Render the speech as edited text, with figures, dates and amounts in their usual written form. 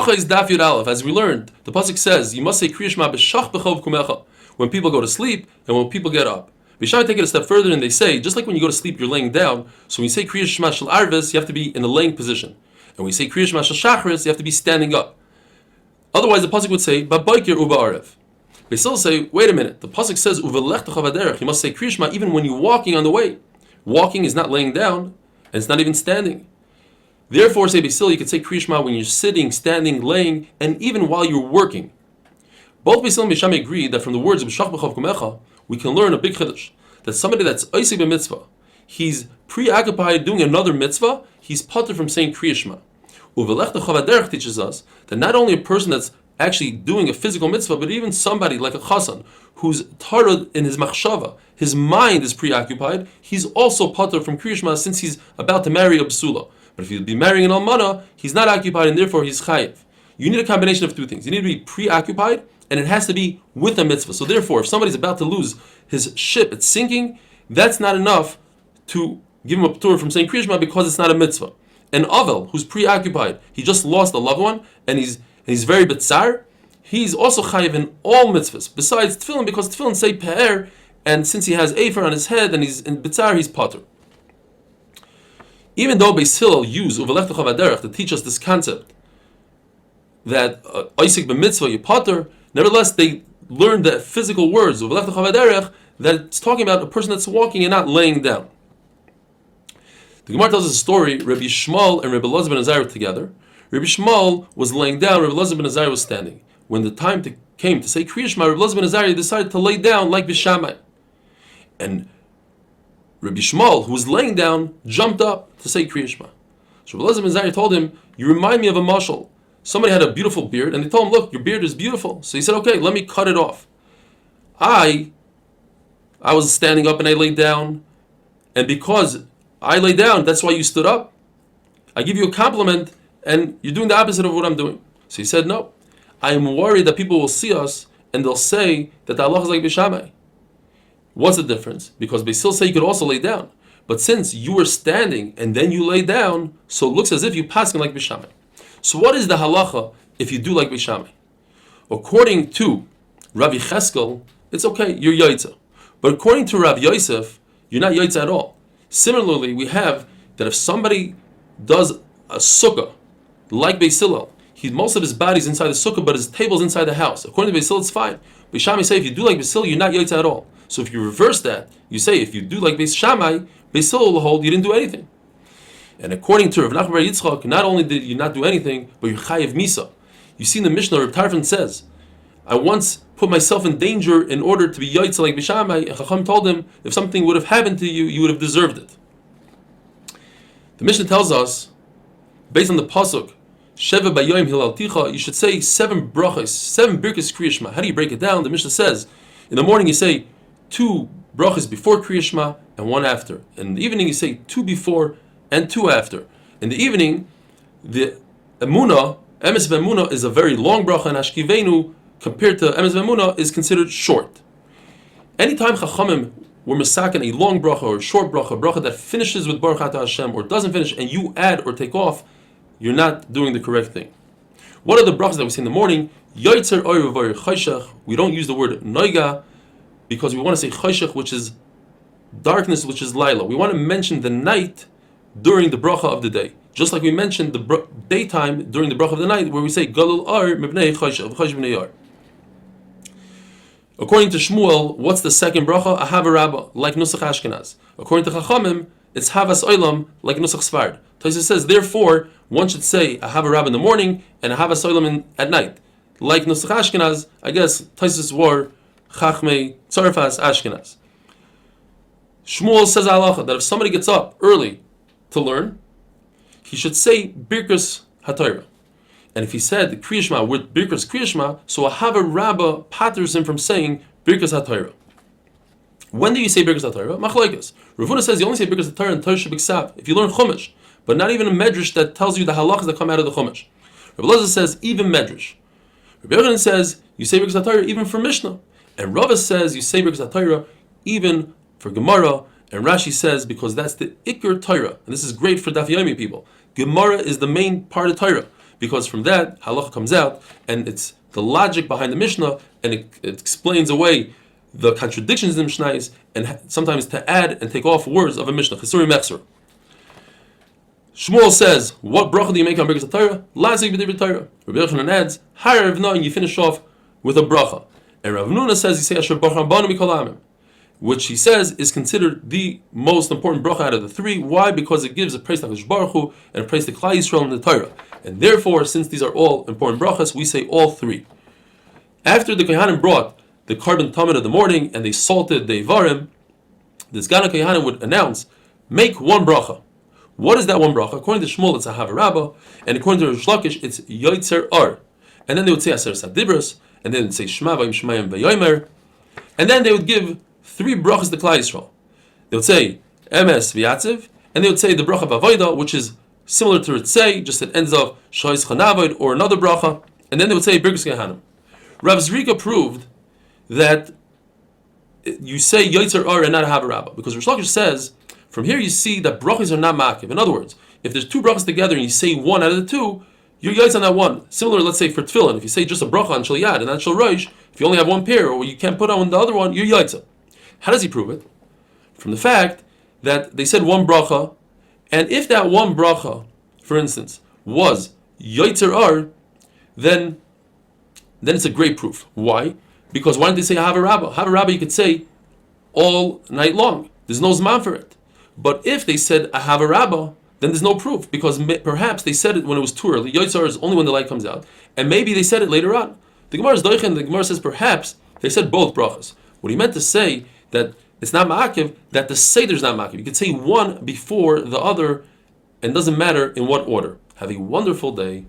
Berachos Daf Yud Aleph, as we learned, the pasuk says you must say Kriya Shema b'shach b'chov kumecha, when people go to sleep and when people get up. Bishai take it a step further and they say, just like when you go to sleep, you're laying down. So when you say Kriya Shema Shel Arvis, you have to be in the laying position, and when you say Kriya Shema Shel Shachris, you have to be standing up. Otherwise, the pasuk would say Ba'boker uba arev. They still say, wait a minute. The pasuk says Uvelech Techav. You must say Kriya Shema even when you're walking on the way. Walking is not laying down, and it's not even standing. Therefore, say Basil, you can say Kriya Shema when you're sitting, standing, laying, and even while you're working. Both Basil and Misham agree that from the words of B'shach b'chov kumecha, we can learn a big chiddush, that somebody that's oisig b'mitzvah, he's preoccupied doing another mitzvah, he's patur from saying Kriya Shema. Uvelech Techav Haderech teaches us that not only a person that's actually doing a physical mitzvah, but even somebody like a chassan, who's tarad in his machshava, his mind is preoccupied, he's also patur from Kriya Shema since he's about to marry a b'sula. But if he'd be marrying an almana, he's not occupied and therefore he's chayiv. You need a combination of two things. You need to be preoccupied and it has to be with a mitzvah. So therefore, if somebody's about to lose his ship, it's sinking, that's not enough to give him a p'tur from saying Kriya Shema because it's not a mitzvah. And Avel, who's preoccupied, he just lost a loved one and he's very bitzar, he's also chayiv in all mitzvahs, besides tefillin, because tefillin say pe'er, and since he has afer on his head and he's in bitzar, he's patur. Even though Beis Hillel used Uvelech Techav Haderech to teach us this concept that oisik b'mitzvah you patur, nevertheless they learned the physical words Uvelech Techav Haderech that it's talking about a person that's walking and not laying down. The Gemara tells us a story. Rabbi Shmuel and Rabbi Elazar ben Azariah were together. Rabbi Shmuel was laying down, Rabbi Elazar ben Azariah was standing. When the time came to say Kriya Shema, Rabbi Elazar ben Azariah decided to lay down like Bishamai. And Rabbi Shmuel, who was laying down, jumped up to say Kriya Shema. So Rabbi Elazar ben Azariah told him, you remind me of a mashal. Somebody had a beautiful beard, and they told him, look, your beard is beautiful. So he said, okay, let me cut it off. I was standing up and I laid down, and because I lay down, that's why you stood up. I give you a compliment, and you're doing the opposite of what I'm doing. So he said, no, I am worried that people will see us, and they'll say that the Allah is like Bishamai. What's the difference? Because they still say you could also lay down. But since you were standing and then you lay down, so it looks as if you passing like Bishamai. So what is the halacha if you do like Bishamai? According to Rabbi Cheskel, it's okay, you're Yaitza. But according to Rabbi Yosef, you're not Yaitza at all. Similarly, we have that if somebody does a sukkah, like Beis Hillel, most of his body's inside the sukkah, but his table's inside the house. According to Beis Hillel, it's fine. Beis Shammai say if you do like Beis Hillel, you're not Yaitza at all. So if you reverse that, you say if you do like Beis Shammai, Beis Hillel will hold you didn't do anything. And according to Rav Nachman bar Yitzchak, not only did you not do anything, but you're chayiv misa. You see in the Mishnah, Reb Tarfon says, I once put myself in danger in order to be Yaitza like Beis Shammai, and Chacham told him, if something would have happened to you, you would have deserved it. The Mishnah tells us, based on the pasuk, Sheva Bayoim Hilalticha, you should say 7 brachos, 7 birkas Kriya Shema. How do you break it down? The Mishnah says, in the morning you say 2 brachos before Kriya Shema and 1 after. In the evening you say 2 before and 2 after. In the evening, the Emunah, Emes V'Emunah is a very long bracha, and Ashkivenu, compared to Emes V'Emunah, is considered short. Anytime Chachamim were masakin a long bracha or a short bracha that finishes with Baruch Atah Hashem or doesn't finish, and you add or take off, you're not doing the correct thing. What are the brachas that we say in the morning? Yoitzer oyer v'oyer choshech. We don't use the word noiga because we want to say choshech, which is darkness, which is laila. We want to mention the night during the bracha of the day, just like we mentioned the daytime during the bracha of the night, where we say galul ar mibnei choshech v'chosh b'nei ar. According to Shmuel, what's the second bracha? Ahava Rabbah, like Nusach Ashkenaz. According to Chachamim, it's Havas Olam, like Nusach Sfard. Tosfos says, therefore, one should say Ahava Rabbah in the morning and Havas Olam at night. Like Nusach Ashkenaz, I guess Tosfos wore Chachmei Tzarfas Ashkenaz. Shmuel says halacha that if somebody gets up early to learn, he should say Birkas HaTorah. And if he said the Kriya Shema with Birkas Kriya Shema, so Ahava Rabbah patters him from saying Birkas HaTorah. When do you say Birkas HaTorah? Machlokes. Rav Huna says you only say Birkas HaTorah in Torah Shebiksav if you learn Chumash, but not even a medrash that tells you the halachas that come out of the Chumash. Rav Elazar says even medrash. Rabbi Yochanan says you say Birkas HaTorah even for Mishnah, and Rava says you say Birkas HaTorah even for Gemara, and Rashi says because that's the Iker Torah, and this is great for Daf Yomi people. Gemara is the main part of Torah. because from that halacha comes out, and it's the logic behind the Mishnah, and it explains away the contradictions in the Mishnayos, and sometimes to add and take off words of a Mishnah. Chesuri Mechser. Shmuel says, what bracha do you make on Berachos Torah? Lazik b'dei Torah. Rabbi Yochanan adds, Higher Ravna, and you finish off with a bracha. And Rav Nuna says, you say Asher Baruch Rabbanu Mikol Amim, which he says is considered the most important bracha out of the three. Why? Because it gives a praise to HaKadosh Baruch Hu and a praise to Klal Yisrael in the Torah. And therefore, since these are all important brachas, we say all three. After the Kohanim brought the carbon tamid of the morning and they salted the Ivarim, the Sgan HaKohanim would announce, make one bracha. What is that one bracha? According to Shmuel, it's a Havarabba, and according to Rish Lakish, it's Yoitzer Ar. And then they would say Aser Sadibros, and then they'd say Shema Vayim Shemayim Vayomer, and then they would give three brachas to Klal Yisrael. They would say Emes V'Yatziv, and they would say the bracha of Avodah, which is similar to Ritzei, just it ends off Shois Chanavoid, or another bracha, and then they would say Berachos Daf. Rav Zrika proved that you say Yoitzer Ar and not Havarabba, because Rish Lakish says, from here you see that brachas are not makiv. In other words, if there's two brachas together and you say one out of the two, you're yaitz on that one. Similar, let's say for tefillin, if you say just a bracha on shel yad and not shel rosh, if you only have one pair or you can't put on the other one, you're yaitz. How does he prove it? From the fact that they said one bracha, and if that one bracha, for instance, was yaitzer ar, then it's a great proof. Why? Because why didn't they say Havarabba? Havarabba you could say all night long. There's no zman for it. But if they said Havarabba, then there's no proof, because perhaps they said it when it was too early. Yotzar is only when the light comes out, and maybe they said it later on. The Gemara is doichen. The Gemara says perhaps they said both brachas. What he meant to say that it's not ma'akiv, that the seder is not ma'akiv. You could say one before the other, and it doesn't matter in what order. Have a wonderful day.